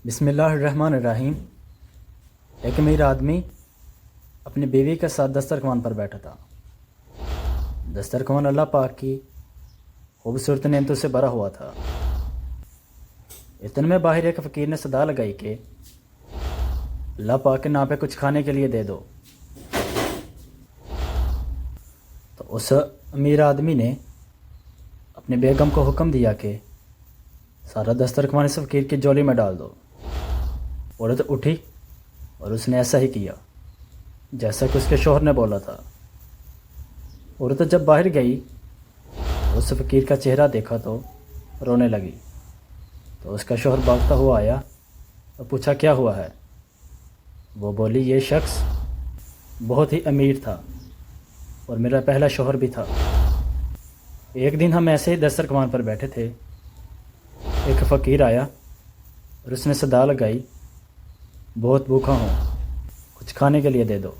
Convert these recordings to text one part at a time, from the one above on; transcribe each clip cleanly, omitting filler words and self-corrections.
بسم اللہ الرحمن الرحیم۔ ایک امیر آدمی اپنی بیوی کے ساتھ دسترخوان پر بیٹھا تھا۔ دسترخوان اللہ پاک کی خوبصورت نعمتوں سے بھرا ہوا تھا۔ اتنے میں باہر ایک فقیر نے صدا لگائی کہ اللہ پاک کے نام پہ کچھ کھانے کے لیے دے دو۔ تو اس امیر آدمی نے اپنے بیگم کو حکم دیا کہ سارا دسترخوان اس فقیر کی جولی میں ڈال دو۔ عورت اٹھی اور اس نے ایسا ہی کیا جیسا کہ اس کے شوہر نے بولا تھا۔ عورت جب باہر گئی اس فقیر کا چہرہ دیکھا تو رونے لگی۔ تو اس کا شوہر بھاگتا ہوا آیا اور پوچھا کیا ہوا ہے۔ وہ بولی یہ شخص بہت ہی امیر تھا اور میرا پہلا شوہر بھی تھا۔ ایک دن ہم ایسے ہی دسترخوان پر بیٹھے تھے، ایک فقیر آیا اور اس نے صدا لگائی بہت بھوکا ہوں، کچھ کھانے کے لیے دے دو۔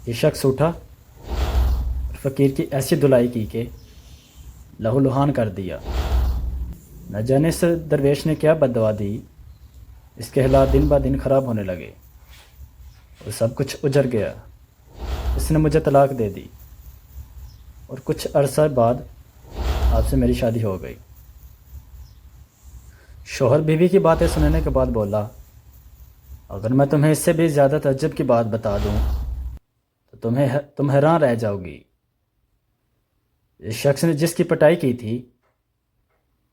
یہ شخص اٹھا اور فقیر کی ایسی دھلائی کی کہ لہو لہان کر دیا۔ نہ جانے سے درویش نے کیا بد دعا دی، اس کے حالات دن بہ دن خراب ہونے لگے اور سب کچھ اجڑ گیا۔ اس نے مجھے طلاق دے دی اور کچھ عرصہ بعد آپ سے میری شادی ہو گئی۔ شوہر بیوی کی باتیں سننے کے بعد بولا اگر میں تمہیں اس سے بھی زیادہ تعجب کی بات بتا دوں تو تم حیران رہ جاؤ گی۔ اس شخص نے جس کی پٹائی کی تھی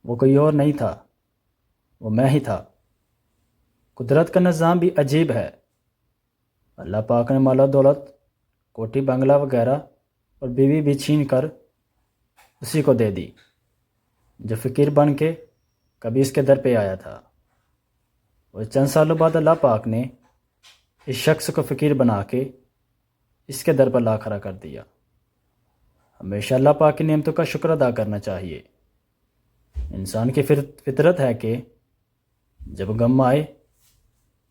وہ کوئی اور نہیں تھا، وہ میں ہی تھا۔ قدرت کا نظام بھی عجیب ہے۔ اللہ پاک نے مال و دولت، کوٹھی بنگلہ وغیرہ اور بیوی بھی چھین کر اسی کو دے دی جو فقیر بن کے کبھی اس کے در پہ آیا تھا۔ اور چند سالوں بعد اللہ پاک نے اس شخص کو فقیر بنا کے اس کے در پر لا کھڑا کر دیا۔ ہمیشہ اللہ پاک کی نعمتوں کا شکر ادا کرنا چاہیے۔ انسان کی فطرت ہے کہ جب غم آئے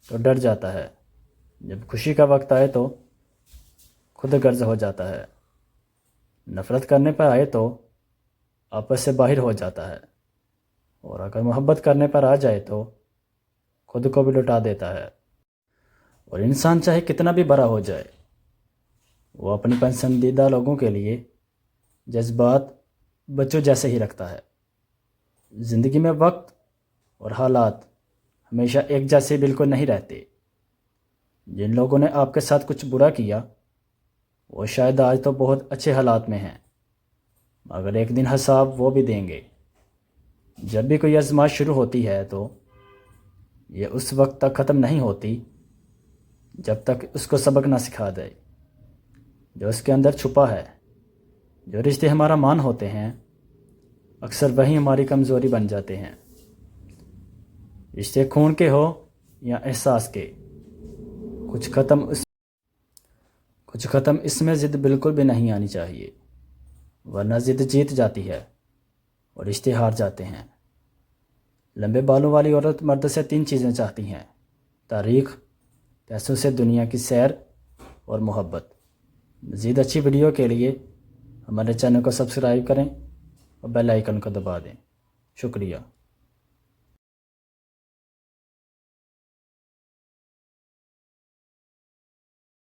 تو ڈر جاتا ہے، جب خوشی کا وقت آئے تو خود غرض ہو جاتا ہے، نفرت کرنے پر آئے تو آپس سے باہر ہو جاتا ہے، اور اگر محبت کرنے پر آ جائے تو خود کو بھی لٹا دیتا ہے۔ اور انسان چاہے کتنا بھی بڑا ہو جائے، وہ اپنی پسندیدہ لوگوں کے لیے جذبات بچوں جیسے ہی رکھتا ہے۔ زندگی میں وقت اور حالات ہمیشہ ایک جیسے بالکل نہیں رہتے۔ جن لوگوں نے آپ کے ساتھ کچھ برا کیا وہ شاید آج تو بہت اچھے حالات میں ہیں، مگر ایک دن حساب وہ بھی دیں گے۔ جب بھی کوئی آزمائش شروع ہوتی ہے تو یہ اس وقت تک ختم نہیں ہوتی جب تک اس کو سبق نہ سکھا دے جو اس کے اندر چھپا ہے۔ جو رشتے ہمارا مان ہوتے ہیں اکثر وہی ہماری کمزوری بن جاتے ہیں۔ رشتے خون کے ہو یا احساس کے، کچھ ختم اس میں ضد بالکل بھی نہیں آنی چاہیے، ورنہ ضد جیت جاتی ہے اور رشتے ہار جاتے ہیں۔ لمبے بالوں والی عورت مرد سے 3 چیزیں چاہتی ہیں: تاریخ، پیسوں سے دنیا کی سیر اور محبت۔ مزید اچھی ویڈیو کے لیے ہمارے چینل کو سبسکرائب کریں اور بیل آئیکن کو دبا دیں۔ شکریہ۔